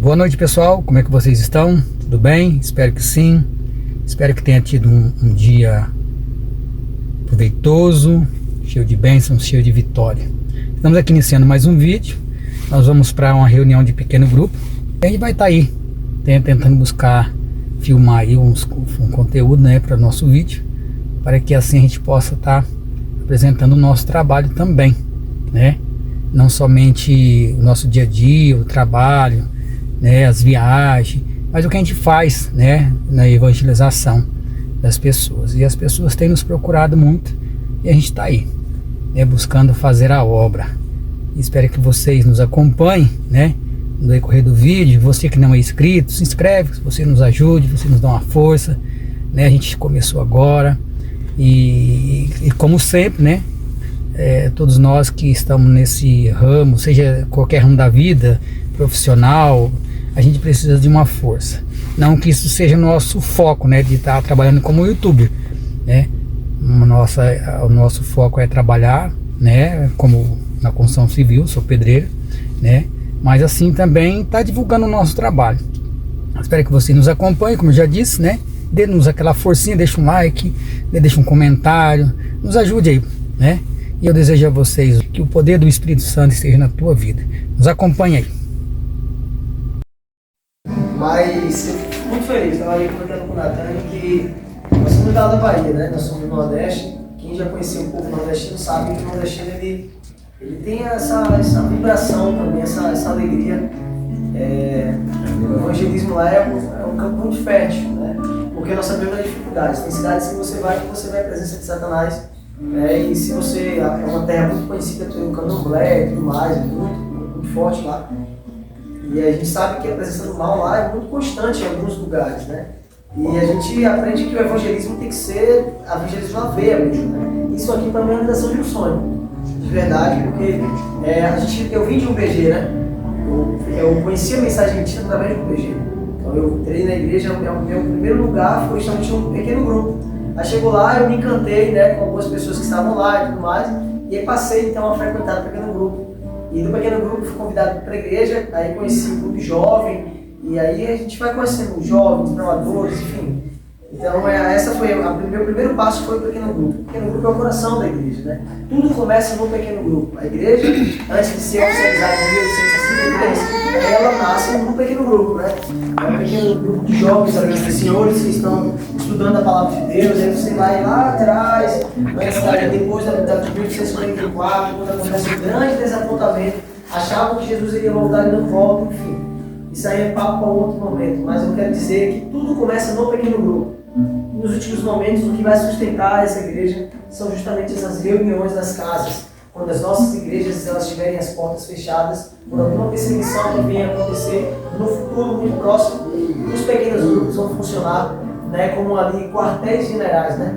Boa noite, pessoal, como é que vocês estão? Tudo bem? Espero que sim. Espero que tenha tido um dia proveitoso, cheio de bênçãos, cheio de vitória. Estamos aqui iniciando mais um vídeo. Nós vamos para uma reunião de pequeno grupo e a gente vai estar aí tentando buscar filmar aí um conteúdo, né, para o nosso vídeo, para que assim a gente possa estar apresentando o nosso trabalho também, né? Não somente o nosso dia a dia, o trabalho, né, as viagens, mas o que a gente faz, né, na evangelização das pessoas. E as pessoas têm nos procurado muito e a gente está aí, né, buscando fazer a obra. Espero que vocês nos acompanhem, né, no decorrer do vídeo. Você que não é inscrito, se inscreve, você nos ajude, você nos dá uma força, né? A gente começou agora e como sempre, né, todos nós que estamos nesse ramo, seja qualquer ramo da vida, profissional, a gente precisa de uma força. Não que isso seja nosso foco, né, de estar trabalhando como youtuber, né? O nosso foco é trabalhar, né, como na construção civil, sou pedreiro, né? Mas assim também está divulgando o nosso trabalho. Espero que você nos acompanhe, como eu já disse, né? Dê-nos aquela forcinha, deixa um like, né? Deixa um comentário, nos ajude aí, né? E eu desejo a vocês que o poder do Espírito Santo esteja na tua vida. Nos acompanhe aí. Mas eu fico muito feliz, estava ali comentando com o Natan que nós somos da Bahia, né? Nós somos do Nordeste. Quem já conheceu o povo nordestino sabe que o nordestino ele tem essa vibração também, essa alegria. O evangelismo lá é um campo muito fértil, né? Porque nós sabemos das dificuldades. Tem cidades que você vai a presença de Satanás. E se você é uma terra muito conhecida pelo candomblé e tudo mais, muito forte lá. E a gente sabe que a presença do mal lá é muito constante em alguns lugares, né? E a gente aprende que o evangelismo tem que ser evangelismo na veia mesmo, né? Isso aqui para mim é uma realização de um sonho, de verdade, porque eu vim de um BG, né? Eu conheci a mensagem mentira através de um BG. Então eu entrei na igreja, o meu primeiro lugar foi justamente um pequeno grupo. Aí chegou lá, eu me encantei, né, com algumas pessoas que estavam lá e tudo mais, e aí passei então a frequentar o pequeno grupo. E do pequeno grupo fui convidado para a igreja, aí conheci um grupo jovem, e aí a gente vai conhecendo jovens, provadores, enfim. Então essa foi meu primeiro passo, foi o pequeno grupo. O pequeno grupo é o coração da igreja, né? Tudo começa no pequeno grupo. A igreja, antes de ser oficializada em 1853, ela nasce num pequeno grupo, né? É um pequeno grupo de jovens, de senhores que estão estudando a palavra de Deus. Aí você vai lá atrás, depois da 1844, quando acontece um grande desapontamento, achavam que Jesus iria voltar e não volta, enfim. Isso aí é papo para outro momento, mas eu quero dizer que tudo começa no pequeno grupo. Nos últimos momentos, o que vai sustentar essa igreja são justamente essas reuniões das casas, quando as nossas igrejas elas tiverem as portas fechadas por alguma perseguição que venha acontecer no futuro muito próximo. Os pequenos grupos vão funcionar, né, como ali quartéis generais, né?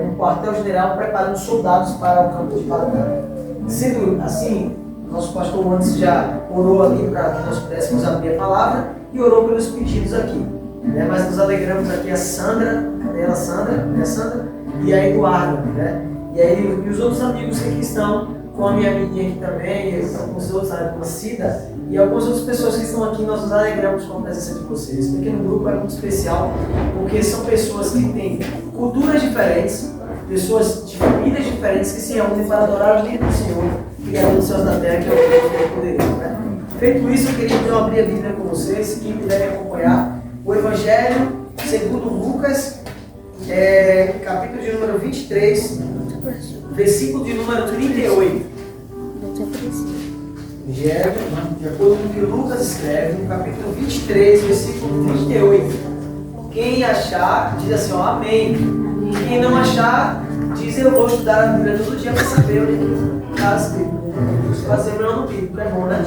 Um quartel-general preparando soldados para o campo de batalha. Sendo assim, nosso pastor antes já orou ali para que nós pudéssemos abrir a palavra e orou pelos pedidos aqui. Né? Mas nos alegramos aqui a Sandra, cadê ela? Sandra, né, Sandra? E a Eduarda, né? E os outros amigos que aqui estão, com a minha amiguinha aqui também, e alguns outros, a Cida, e algumas outras pessoas que estão aqui, nós nos alegramos com a presença de vocês. Esse pequeno grupo é muito especial, porque são pessoas que têm culturas diferentes, pessoas de famílias diferentes que se reúnem para adorar o único Senhor, Criador dos céus da terra, que é o Deus Todo-Poderoso, né? Feito isso, eu queria então abrir a Bíblia com vocês, quem puder acompanhar o Evangelho segundo Lucas, capítulo de número 23, versículo de número 38. Evangelho, de acordo com o que Lucas escreve, no capítulo 23, versículo 38. Quem achar, diz assim, ó, amém. Quem não achar, diz, eu vou estudar a Bíblia todo dia para saber onde está escrito. Fazer o meu no bíblico, é bom, né?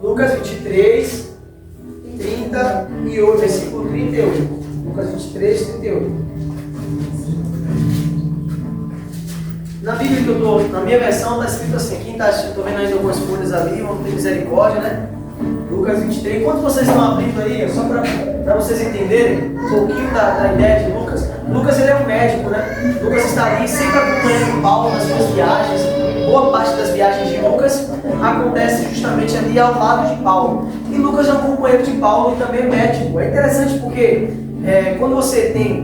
Lucas 23, 38, versículo 38. Lucas 23, 38. Na Bíblia que eu estou, na minha versão, está escrito assim, quem está assistindo, estou vendo ainda algumas folhas ali, vamos ter misericórdia, né? Lucas 23. Enquanto vocês estão abrindo aí, só para vocês entenderem um pouquinho da ideia de Lucas. Lucas ele é um médico, né? Lucas está ali sempre acompanhando Paulo nas suas viagens. boa parte das viagens de Lucas acontece justamente ali ao lado de Paulo. E Lucas é um companheiro de Paulo e também médico. É interessante porque quando você tem,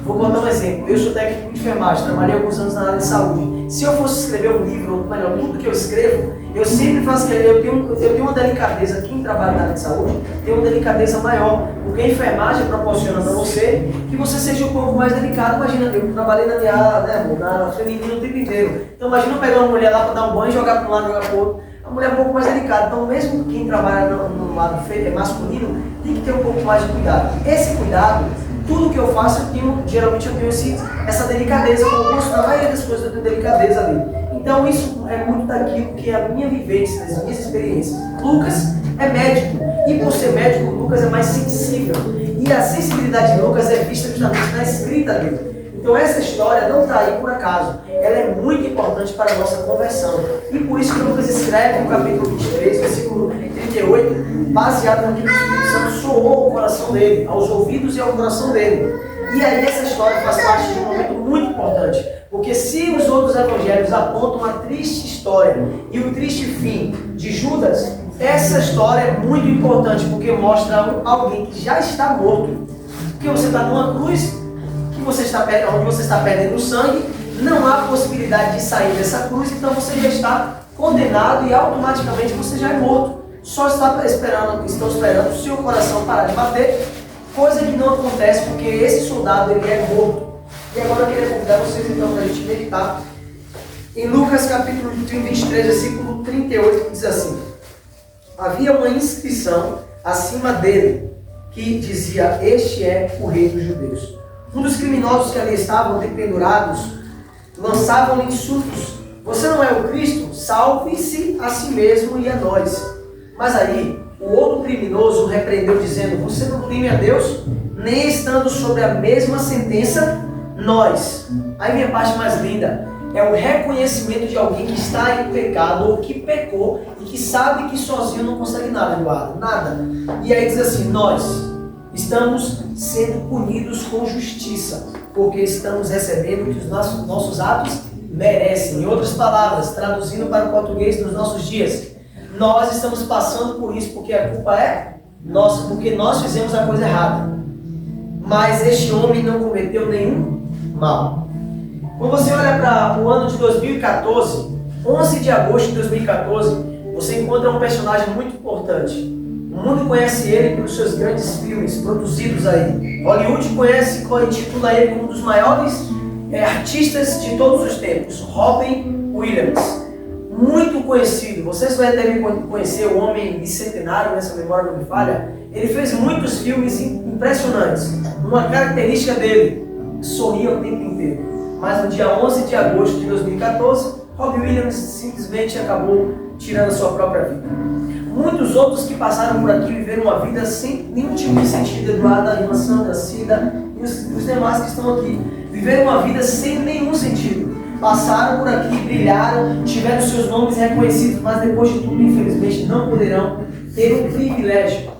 vou contar um exemplo, eu sou técnico de enfermagem, trabalhei alguns anos na área de saúde. Se eu fosse escrever um livro, ou melhor, tudo que eu escrevo, eu sempre faço que eu tenho uma delicadeza, quem trabalha na área de saúde tem uma delicadeza maior, porque a enfermagem proporciona para você que você seja um pouco mais delicado. Imagina, eu trabalhei na minha área, né, amor, na feminina o tempo inteiro. Então imagina eu pegar uma mulher lá para dar um banho, jogar para um lado, jogar para o outro. A mulher é um pouco mais delicada, então mesmo quem trabalha no lado masculino tem que ter um pouco mais de cuidado. Esse cuidado, tudo que eu faço, geralmente eu tenho essa delicadeza, na maioria das coisas eu tenho delicadeza ali. Então isso é muito daquilo que é a minha vivência, as minhas experiências. Lucas é médico, e por ser médico, Lucas é mais sensível. E a sensibilidade de Lucas é vista justamente na escrita dele. Então essa história não está aí por acaso, ela é muito importante para a nossa conversão. E por isso que Lucas escreve no capítulo 23, versículo 38, baseado naquilo que o Espírito Santo soou ao coração dele, aos ouvidos e ao coração dele. E aí essa história faz parte de um momento muito importante, porque se os outros evangelhos apontam a triste história e o triste fim de Judas, essa história é muito importante, porque mostra alguém que já está morto, porque você está numa cruz, onde você está perdendo sangue, não há possibilidade de sair dessa cruz, então você já está condenado e automaticamente você já é morto. Só estão esperando o seu coração parar de bater, coisa que não acontece porque esse soldado ele é morto. E agora eu queria convidar vocês então para a gente meditar em Lucas capítulo 23, versículo 38, que diz assim: havia uma inscrição acima dele que dizia: este é o rei dos judeus. Um dos criminosos que ali estavam dependurados lançavam-lhe insultos: você não é o Cristo? Salve-se a si mesmo e a nós. Mas aí o outro criminoso o repreendeu dizendo: você não teme a Deus, nem estando sobre a mesma sentença nós. Aí vem a parte mais linda, é o reconhecimento de alguém que está em pecado ou que pecou e que sabe que sozinho não consegue nada, Eduardo, nada. E aí diz assim: nós estamos sendo punidos com justiça, porque estamos recebendo o que os nossos atos merecem. Em outras palavras, traduzindo para o português dos nossos dias, nós estamos passando por isso porque a culpa é nossa, porque nós fizemos a coisa errada. Mas este homem não cometeu nenhum mal. Quando você olha para o ano de 2014, 11 de agosto de 2014, você encontra um personagem muito importante. O mundo conhece ele pelos seus grandes filmes produzidos aí. Hollywood intitula ele como um dos maiores artistas de todos os tempos, Robin Williams. Muito conhecido. Vocês devem conhecer o homem bicentenário, nessa memória não me falha. Ele fez muitos filmes impressionantes. Uma característica dele, sorria o tempo inteiro. Mas no dia 11 de agosto de 2014, Robin Williams simplesmente acabou tirando a sua própria vida. Muitos outros que passaram por aqui viveram uma vida sem nenhum tipo de sentido. Eduardo, a irmã Sandra, Cida e os demais que estão aqui viveram uma vida sem nenhum sentido. Passaram por aqui, brilharam, tiveram seus nomes reconhecidos, mas depois de tudo, infelizmente, não poderão ter um privilégio.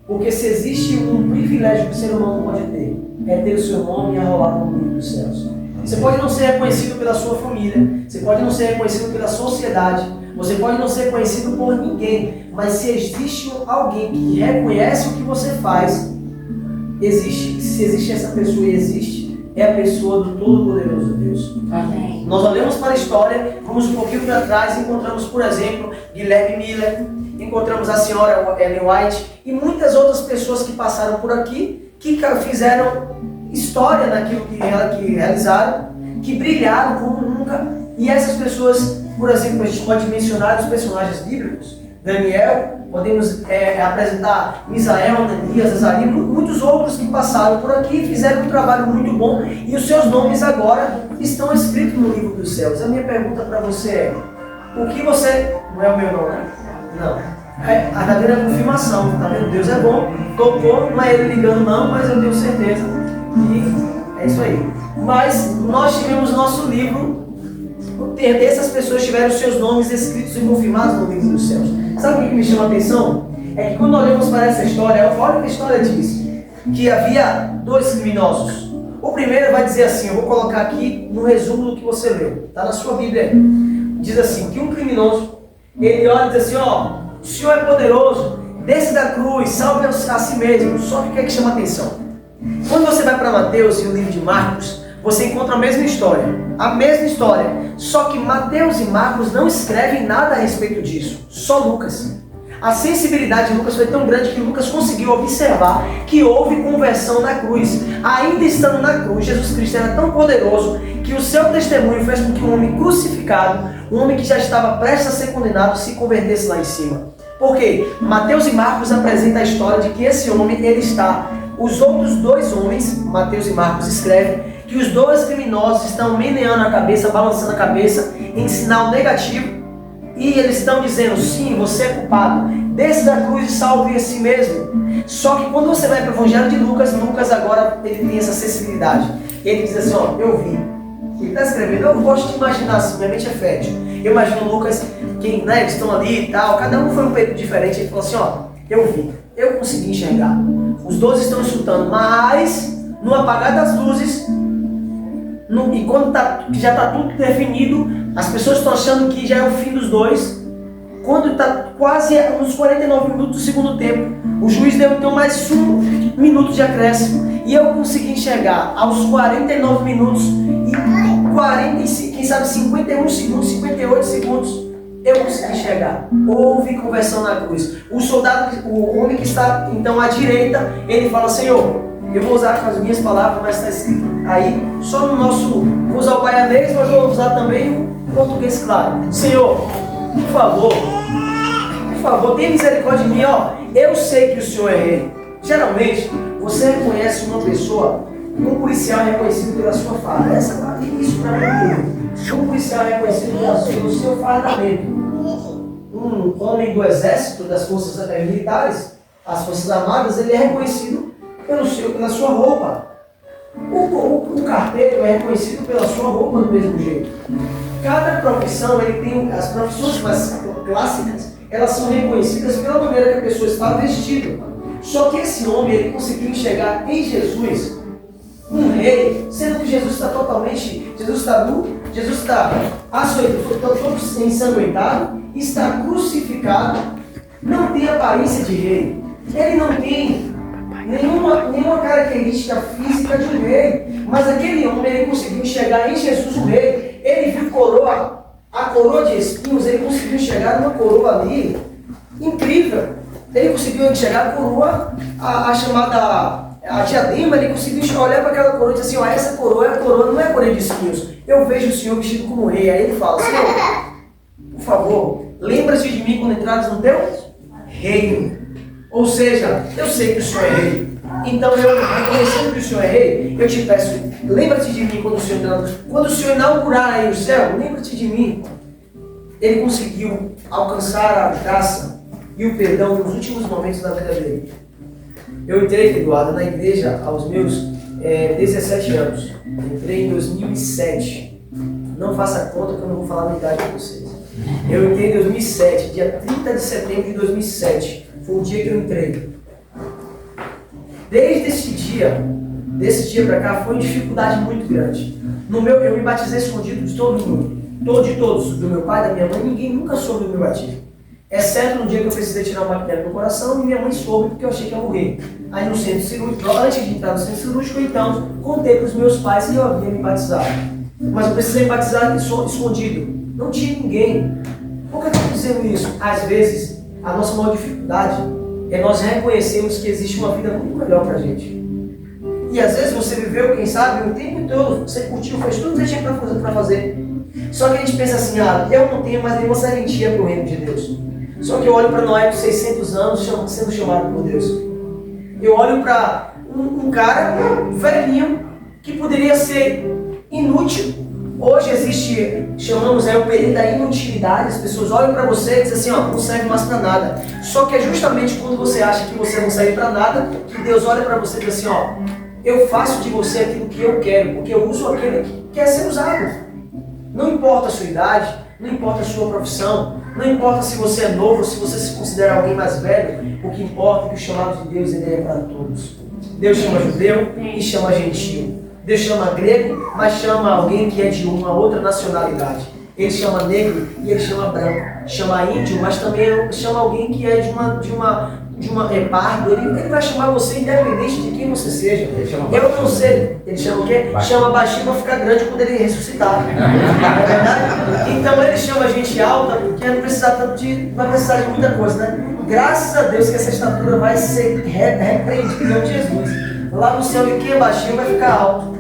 Porque se existe um privilégio que o ser humano pode ter, é ter o seu nome arrolado no livro dos céus. Você pode não ser reconhecido pela sua família, você pode não ser reconhecido pela sociedade, você pode não ser reconhecido por ninguém, mas se existe alguém que reconhece o que você faz, se existe essa pessoa e existe, é a pessoa do Todo-Poderoso Deus. Amém. Nós olhamos para a história, vamos um pouquinho para trás e encontramos, por exemplo, Guilherme Miller, encontramos a senhora Ellen White e muitas outras pessoas que passaram por aqui, que fizeram história naquilo que realizaram, que brilharam como nunca. E essas pessoas, por exemplo, a gente pode mencionar os personagens bíblicos, Daniel, podemos apresentar Misael, Ananias, Azaria, muitos outros que passaram por aqui e fizeram um trabalho muito bom e os seus nomes agora estão escritos no livro dos céus. A minha pergunta para você é: o que você... Não é o meu nome, não. É a verdadeira confirmação, tá vendo? Deus é bom, tocou, não é ele ligando não, mas eu tenho certeza que é isso aí. Mas nós tivemos nosso livro, essas pessoas tiveram seus nomes escritos e confirmados no livro dos céus. Sabe o que me chama a atenção? É que quando olhamos para essa história, olha o que a história diz, que havia dois criminosos. O primeiro vai dizer assim, eu vou colocar aqui no resumo do que você leu, está na sua Bíblia aí. diz assim, que um criminoso, ele olha e diz assim, ó, o Senhor é poderoso, desce da cruz, salve a si mesmo. Só que o que é que chama atenção? Quando você vai para Mateus e o livro de Marcos, você encontra a mesma história. A mesma história. Só que Mateus e Marcos não escrevem nada a respeito disso. Só Lucas. A sensibilidade de Lucas foi tão grande que Lucas conseguiu observar que houve conversão na cruz. Ainda estando na cruz, Jesus Cristo era tão poderoso que o seu testemunho fez com que um homem crucificado, um homem que já estava prestes a ser condenado, se convertesse lá em cima. Por quê? Mateus e Marcos apresentam a história de que esse homem, ele está... Os outros dois homens, Mateus e Marcos, escrevem que os dois criminosos estão meneando a cabeça, balançando a cabeça em sinal negativo. E eles estão dizendo, sim, você é culpado, desce da cruz e salve a si mesmo. Só que quando você vai para o Evangelho de Lucas, Lucas agora ele tem essa sensibilidade. Ele diz assim, ó, eu vi. Ele está escrevendo, eu gosto de imaginar assim, minha mente é fértil. Eu imagino Lucas, que né, eles estão ali e tal, cada um foi um período diferente. Ele falou assim, ó, eu vi, eu consegui enxergar. Os dois estão insultando, mas no apagar das luzes, e quando já está tudo definido, as pessoas estão achando que já é o fim dos dois. Quando está quase nos 49 minutos do segundo tempo, o juiz deu então mais 1 minuto de acréscimo. E eu consegui enxergar aos 49 minutos e 40, quem sabe 51 segundos, 58 segundos, eu consegui enxergar. Houve conversão na cruz. O soldado, o homem que está então à direita, ele fala, Senhor, eu vou usar as minhas palavras, mas está escrito aí, só no nosso, vou usar o baianês, mas vou usar também o português claro. Senhor, por favor, tenha misericórdia de mim, ó. Eu sei que o Senhor é rei. Geralmente, você reconhece uma pessoa, um policial é reconhecido pela sua fala. Isso para mim é tudo. Um policial é reconhecido pelo seu fardamento. Um homem do exército, das forças militares, as forças armadas, ele é reconhecido pela sua roupa. O carteiro é reconhecido pela sua roupa do mesmo jeito. Cada profissão, ele tem as profissões mais clássicas, elas são reconhecidas pela maneira que a pessoa está vestida. Só que esse homem, ele conseguiu enxergar em Jesus um rei, sendo que Jesus está Jesus está nu, Jesus está todo ensanguentado, está crucificado, não tem aparência de rei. Ele não tem nenhuma característica física de um rei, mas aquele homem, ele conseguiu enxergar em Jesus um rei. Ele viu a coroa de espinhos, ele conseguiu enxergar uma coroa ali incrível. Ele conseguiu enxergar a coroa, a chamada diadema, ele conseguiu olhar para aquela coroa e dizer assim, ó, essa coroa não é a coroa de espinhos. Eu vejo o Senhor vestido como rei. Aí ele fala, Senhor, por favor, lembra-te de mim quando entrares no teu reino. Ou seja, eu sei que o Senhor é rei. Então eu, reconhecendo que o Senhor é rei, eu te peço, lembra-te de mim quando o Senhor entrar. Quando o Senhor inaugurar aí o céu, lembra-te de mim. Ele conseguiu alcançar a graça e o perdão nos últimos momentos da vida dele. Eu entrei, Eduardo, na igreja aos meus 17 anos. Entrei em 2007. Não faça conta que eu não vou falar a minha idade para vocês. Eu entrei em 2007, dia 30 de setembro de 2007. Foi o dia que eu entrei. Desde desse dia para cá, foi uma dificuldade muito grande. Eu me batizei escondido de todo mundo. De todos, do meu pai, da minha mãe, ninguém nunca soube do meu batismo. Exceto no dia que eu precisei tirar uma bactéria do coração e minha mãe soube porque eu achei que ia morrer. Aí no centro cirúrgico, antes de entrar no centro cirúrgico, então, contei para os meus pais que eu havia me batizado. Mas eu precisei me batizar escondido. Não tinha ninguém. Por que eu estou dizendo isso? Às vezes, a nossa maior dificuldade é nós reconhecermos que existe uma vida muito melhor para a gente. E às vezes você viveu, quem sabe, o tempo todo, você curtiu, fez tudo que você tinha para fazer. Só que a gente pensa assim, eu não tenho mais nenhuma serventia para o reino de Deus. Só que eu olho para Noé com 600 anos sendo chamado por Deus. Eu olho para um cara velhinho que poderia ser inútil. Hoje existe, chamamos o período da inutilidade. As pessoas olham para você e dizem assim, não serve mais para nada. Só que é justamente quando você acha que você não serve para nada, que Deus olha para você e diz assim, eu faço de você aquilo que eu quero, porque eu uso aquele que quer ser usado. Não importa a sua idade, não importa a sua profissão, não importa se você é novo, se você se considera alguém mais velho, o que importa é que o chamado de Deus ele é para todos. Deus chama judeu e chama gentil. Deus chama grego, mas chama alguém que é de uma outra nacionalidade. Ele chama negro e ele chama branco. Chama índio, mas também chama alguém que é de uma pardo. Ele vai chamar você independente de quem você seja. Eu não sei. Ele chama o quê? Chama baixinho para ficar grande quando ele ressuscitar. Não é verdade? Então ele chama a gente alta porque não vai precisar de muita coisa, né? Graças a Deus que essa estatura vai ser repreendida em nome de Jesus. Lá no céu, quem é baixinho vai ficar alto.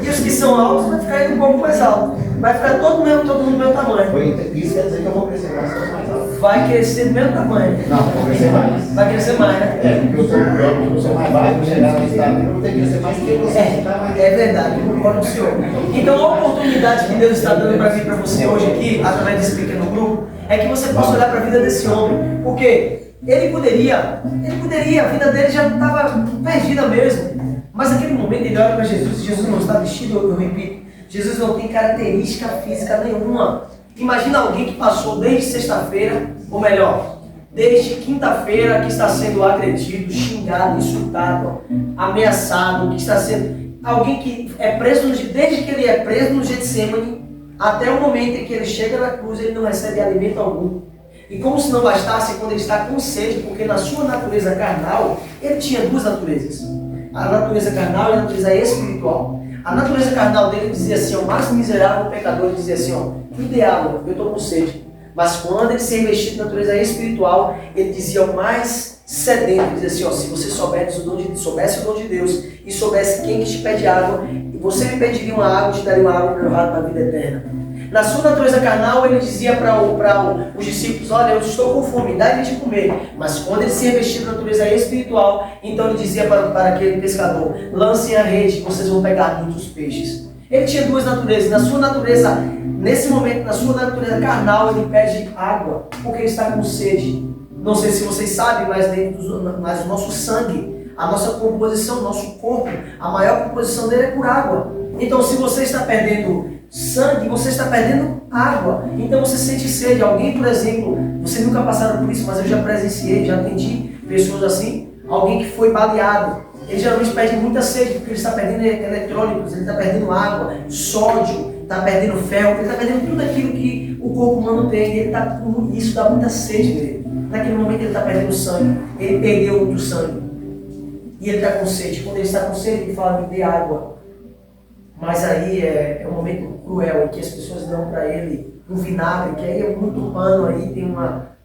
E os que são altos vai ficar ainda um pouco mais alto. Vai ficar todo mundo do mesmo tamanho. Isso quer dizer que eu vou crescer mais alto. Vai crescer do mesmo tamanho. Não, vou crescer mais. Vai crescer mais, né? Porque eu sou mais baixo, vou chegar na estatura, eu tenho que crescer mais que você. É verdade, eu concordo com o senhor. Então a oportunidade que Deus está dando para vir para você hoje aqui, através desse pequeno grupo, é que você possa olhar para a vida desse homem. Porque ele poderia, a vida dele já estava perdida mesmo. Mas naquele momento ele olha para Jesus e Jesus não está vestido, eu repito, Jesus não tem característica física nenhuma. Imagina alguém que passou desde sexta-feira, ou melhor, desde quinta-feira, que está sendo agredido, xingado, insultado, ameaçado, que está sendo alguém que é preso, desde que ele é preso no Getsemane, até o momento em que ele chega na cruz, ele não recebe alimento algum. E como se não bastasse, quando ele está com sede, porque na sua natureza carnal, ele tinha duas naturezas. A natureza carnal e a natureza espiritual. A natureza carnal dele dizia assim, o mais miserável pecador, ele dizia assim, me dê água, eu estou com sede. Mas quando ele se revestia da natureza espiritual, ele dizia o mais sedento, ele dizia assim, se você soubesse o dom de Deus e soubesse quem que te pede água, você me pediria uma água, eu te daria uma água para para a vida eterna. Na sua natureza carnal, ele dizia para os discípulos, olha, eu estou com fome, dá-lhe de comer. Mas quando ele se revestia da natureza espiritual, então ele dizia para aquele pescador, lancem a rede, vocês vão pegar muitos peixes. Ele tinha duas naturezas. Na sua natureza, nesse momento, na sua natureza carnal, ele pede água, porque ele está com sede. Não sei se vocês sabem, mas o nosso sangue, a nossa composição, o nosso corpo, a maior composição dele é por água. Então, se você está perdendo sangue, você está perdendo água. Então você sente sede. Alguém, por exemplo, vocês nunca passaram por isso, mas eu já presenciei, já atendi pessoas assim. Alguém que foi baleado, ele geralmente perde muita sede, porque ele está perdendo eletrônicos, ele está perdendo água, sódio, está perdendo ferro, ele está perdendo tudo aquilo que o corpo humano tem. Ele tá, isso dá muita sede nele. Naquele momento ele está perdendo sangue, ele perdeu muito sangue. E ele está com sede. Quando ele está com sede, ele fala, me dê água. Mas aí é um momento cruel em que as pessoas dão para ele um vinagre, que aí é muito pano, aí tem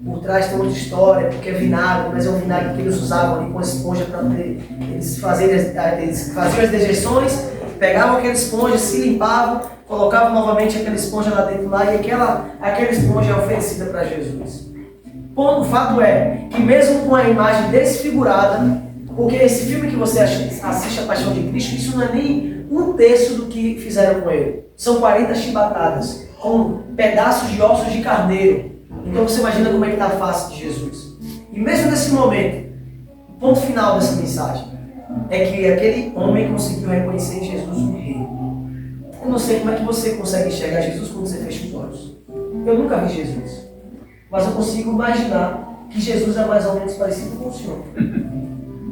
por trás tem outra história, porque é vinagre, mas é um vinagre que eles usavam ali com a esponja para poder, eles faziam as dejeções, pegavam aquela esponja, se limpavam, colocavam novamente aquela esponja lá dentro lá, e aquela esponja é oferecida para Jesus. O fato é que mesmo com a imagem desfigurada, porque esse filme que você assiste, A Paixão de Cristo, isso não é nem um terço do que fizeram com ele. São 40 chibatadas, com pedaços de ossos de carneiro. Então você imagina como é que está a face de Jesus. E mesmo nesse momento, o ponto final dessa mensagem é que aquele homem conseguiu reconhecer em Jesus um rei. Eu não sei como é que você consegue enxergar Jesus quando você fecha os olhos. Eu nunca vi Jesus. Mas eu consigo imaginar que Jesus é mais ou menos parecido com o Senhor.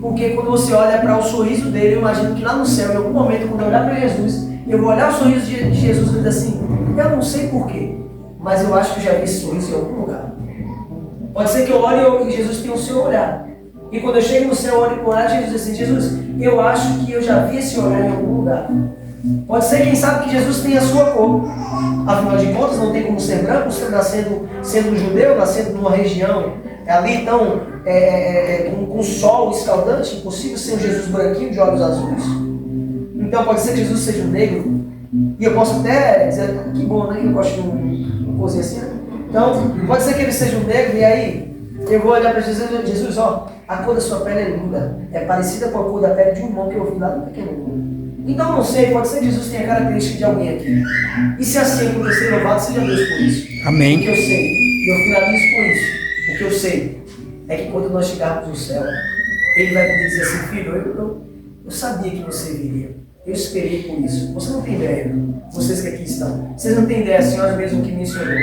Porque quando você olha para o sorriso dele, eu imagino que lá no céu, em algum momento, quando eu olhar para Jesus, eu vou olhar o sorriso de Jesus e dizer assim, eu não sei porquê, mas eu acho que eu já vi esse sorriso em algum lugar. Pode ser que eu olhe e Jesus tenha o seu olhar. E quando eu chego no céu, eu olho para o olhar de Jesus e diz assim, Jesus, eu acho que eu já vi esse olhar em algum lugar. Pode ser, quem sabe, que Jesus tenha a sua cor. Afinal de contas, não tem como ser branco, sendo judeu, nascendo numa região ali tão com sol escaldante, impossível ser um Jesus branquinho de olhos azuis. Então pode ser que Jesus seja um negro. E eu posso até dizer, que bom, né? Eu gosto de uma coisinha assim, né? Então, pode ser que ele seja um negro, e aí eu vou olhar para Jesus e dizer, Jesus, ó, a cor da sua pele é linda, é parecida com a cor da pele de um irmão que eu vi lá no pequeno mundo. Então não sei, pode ser que Jesus tenha a característica de alguém aqui. E se assim acontecer, louvado seja Deus por isso. Amém. O que eu sei, e eu finalizo com isso, o que eu sei é que quando nós chegarmos no céu, Ele vai poder dizer assim, filho, eu sabia que você viria. Eu esperei por isso. Você não tem ideia, vocês que aqui estão. Vocês não têm ideia, a senhora mesmo que mencionou,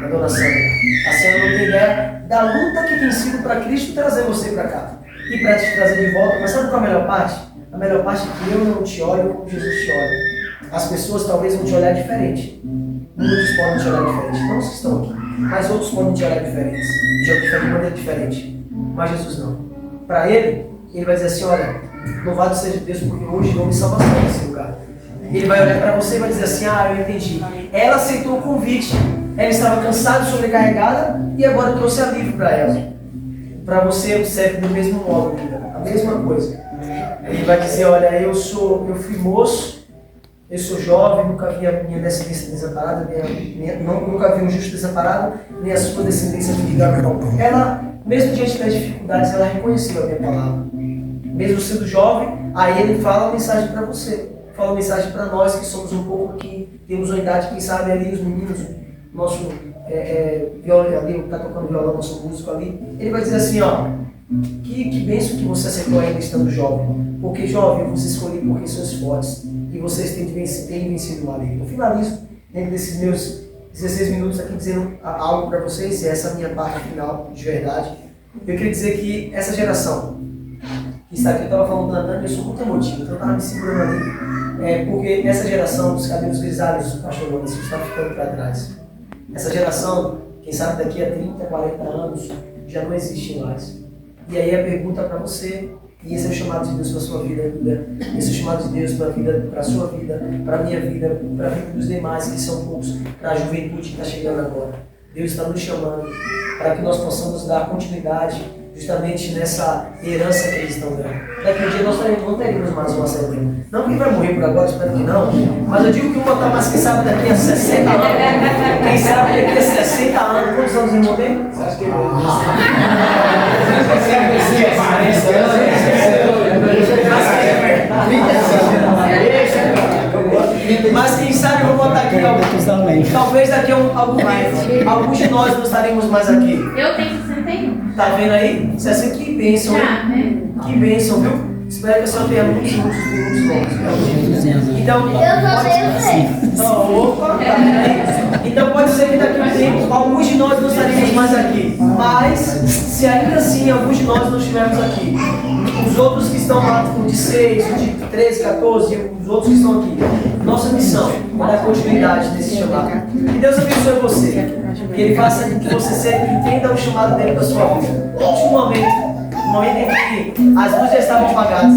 a dona Sandra. A senhora não tem ideia da luta que tem sido para Cristo trazer você para cá. E para te trazer de volta. Mas sabe qual é a melhor parte? A melhor parte é que eu não te olho como Jesus te olha. As pessoas talvez vão te olhar diferente. Muitos podem te olhar diferente, não os que estão aqui, mas outros podem te olhar diferentes, de maneira diferente. Mas Jesus não. Para ele vai dizer assim, olha, louvado seja Deus porque hoje houve salvação nesse lugar. Ele vai olhar para você e vai dizer assim, eu entendi. Ela aceitou o convite, ela estava cansada, sobrecarregada e agora trouxe alívio para ela. Para você serve do mesmo modo, a mesma coisa. Ele vai dizer, olha, eu fui moço, eu sou jovem, nunca vi a minha descendência desamparada, nunca vi um justo desamparado, nem a sua descendência mendigando pão. Ela, mesmo diante das dificuldades, ela reconheceu a minha palavra. Mesmo sendo jovem, aí ele fala a mensagem para você. Fala a mensagem para nós que somos um pouco que temos uma idade, quem sabe ali os meninos, nosso violão ali, está tocando violão, nosso músico ali. Ele vai dizer assim, que bênção que você aceitou ainda estando jovem. Porque jovem, eu vos escolhi porque sois fortes e vocês têm vencido o maligno. Eu finalizo dentro desses meus 16 minutos aqui dizendo algo para vocês, e essa é a minha parte final de verdade. Eu queria dizer que essa geração que está aqui, eu estava falando da Nani, eu sou muito emotivo, então eu estava me segurando ali, porque essa geração dos cabelos grisalhos, pastor Luiz, está ficando para trás. Essa geração, quem sabe daqui a 30, 40 anos, já não existe mais. E aí a pergunta para você, e esse é o chamado de Deus para a sua vida, esse é o chamado de Deus para a sua vida, para a minha vida, para a vida dos demais, que são poucos, para a juventude que está chegando agora. Deus está nos chamando para que nós possamos dar continuidade justamente nessa herança que eles estão dando. Daqui a um dia nós não teremos mais uma Assembleia. Não que vai morrer por agora, espero que não, mas eu digo que uma está mais, quem sabe daqui a 60 anos, quem sabe daqui a 60 anos, quantos anos em morrer? Você acha que ele mas quem sabe, eu vou botar aqui talvez daqui a algum tempo, alguns de nós não estaremos mais aqui. Eu tenho 61. Tá vendo aí? 60, que bênção, hein? Que bênção, viu? Espero que a senhora tenha muitos longos. Então, então pode ser que daqui a um tempo alguns de nós não estaremos mais aqui. Mas, se ainda assim alguns de nós não estivermos aqui, os outros que estão lá com 16, de 13, 14, os outros que estão aqui, nossa missão é dar continuidade nesse chamado. Que Deus abençoe você. Que Ele faça que você sempre entenda o chamado dele para a sua vida. No último momento em que as luzes já estavam apagadas.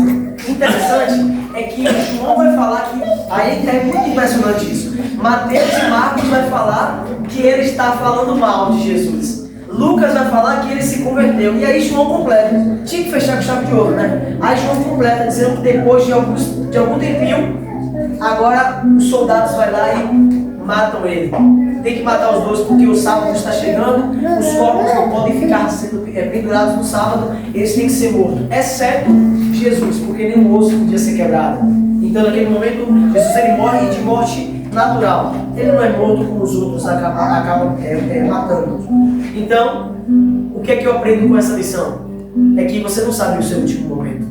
Interessante é que João vai falar que, aí é muito impressionante isso, Mateus e Marcos vai falar que ele está falando mal de Jesus. Lucas vai falar que ele se converteu. E aí João completa. Tinha que fechar com chave de ouro, né? Aí João completa dizendo que depois de algum tempinho, agora os soldados vão lá e matam ele. Tem que matar os dois porque o sábado está chegando, os corpos não podem ficar sendo pendurados no sábado, eles têm que ser mortos. Exceto Jesus, porque nenhum osso podia ser quebrado. Então naquele momento, Jesus ele morre de morte natural. Ele não é morto como os outros acabam matando. Então, o que é que eu aprendo com essa lição? É que você não sabe o seu último momento.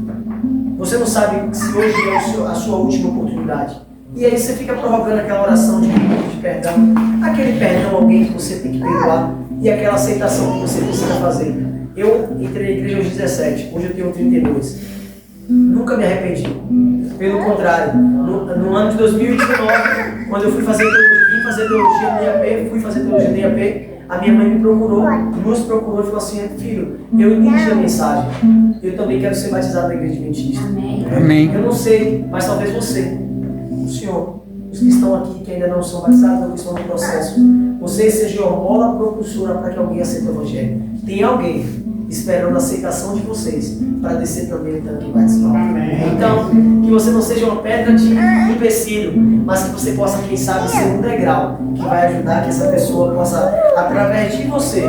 Você não sabe se hoje é a sua última oportunidade. E aí você fica prorrogando aquela oração de perdão, aquele perdão a alguém que você tem que perdoar e aquela aceitação que você precisa fazer. Eu entrei na igreja aos 17, hoje eu tenho 32. Nunca me arrependi. Pelo contrário, no ano de 2019, quando eu fui fazer teologia no IAP, a minha mãe me procurou, nos procurou e falou assim: filho, eu entendi a mensagem, eu também quero ser batizado na igreja adventista. Amém. Eu não sei, mas talvez você, o senhor, os que estão aqui que ainda não são batizados, ou que estão no processo, vocês sejam a mola propulsora para que alguém aceite o Evangelho. Tem alguém esperando a aceitação de vocês para descer também o tanque e participar. Então, que você não seja uma pedra de empecilho, mas que você possa, quem sabe, ser um degrau que vai ajudar que essa pessoa possa, através de você,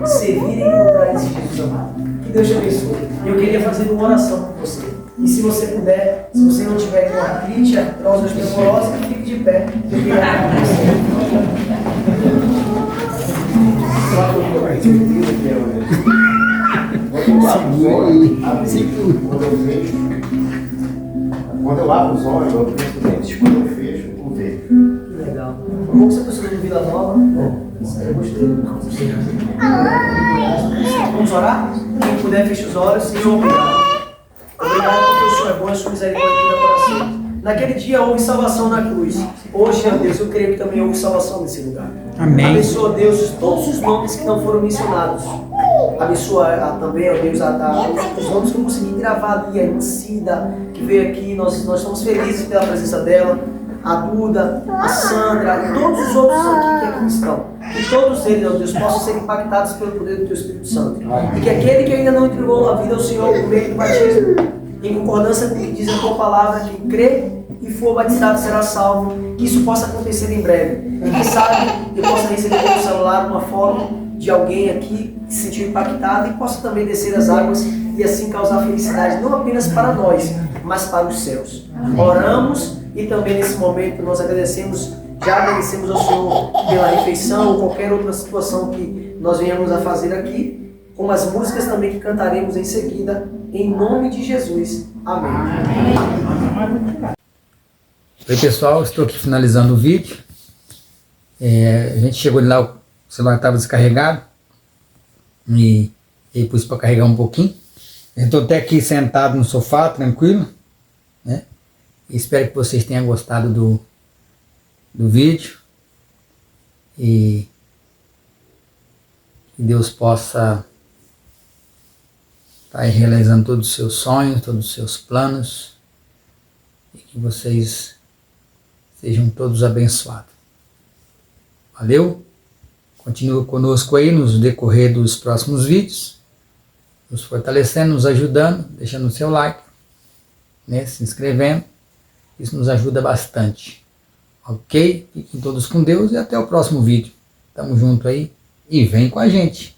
servir e encontrar esse Jesus amado. Que Deus te abençoe. Eu queria fazer uma oração por você. E se você puder, se você não tiver com artrite, artrose, osteoporose, fique de pé. Eu queria orar por você. Quando eu abro os olhos, eu penso dentes. Quando eu fecho, eu vejo. Legal. Como você está estudando Vila Nova? Eu gostei. Vamos orar? Quem puder, feche os olhos. Senhor, obrigado. Obrigado porque o Senhor é bom e a sua misericórdia do coração. Naquele dia houve salvação na cruz. Hoje, ó Deus, eu creio que também houve salvação nesse lugar. Amém. Abençoa, Deus, todos os nomes que não foram mencionados. Abençoa também, ó Deus, os nomes que eu consegui gravar ali, a Emicida, que veio aqui, nós estamos felizes pela presença dela, a Duda, a Sandra, e todos os outros aqui que aqui estão. Que todos eles, ó Deus, possam ser impactados pelo poder do Teu Espírito Santo. E que aquele que ainda não entregou a vida ao Senhor por meio do batismo, em concordância com o que diz a Tua palavra, quem crê e for batizado será salvo, que isso possa acontecer em breve. E quem sabe eu possa receber no celular uma foto de alguém aqui que se sentiu impactado e possa também descer as águas e assim causar felicidade, não apenas para nós, mas para os céus. Oramos e também nesse momento nós já agradecemos ao Senhor pela refeição ou qualquer outra situação que nós venhamos a fazer aqui, com as músicas também que cantaremos em seguida, em nome de Jesus. Amém. Oi pessoal, estou aqui finalizando o vídeo. A gente chegou lá, o celular estava descarregado e pus para carregar um pouquinho. Eu estou até aqui sentado no sofá, tranquilo, né? Espero que vocês tenham gostado do vídeo e que Deus possa estar realizando todos os seus sonhos, todos os seus planos e que vocês sejam todos abençoados. Valeu? Continua conosco aí nos decorrer dos próximos vídeos, nos fortalecendo, nos ajudando, deixando o seu like, né, se inscrevendo. Isso nos ajuda bastante. Ok? Fiquem todos com Deus e até o próximo vídeo. Tamo junto aí e vem com a gente.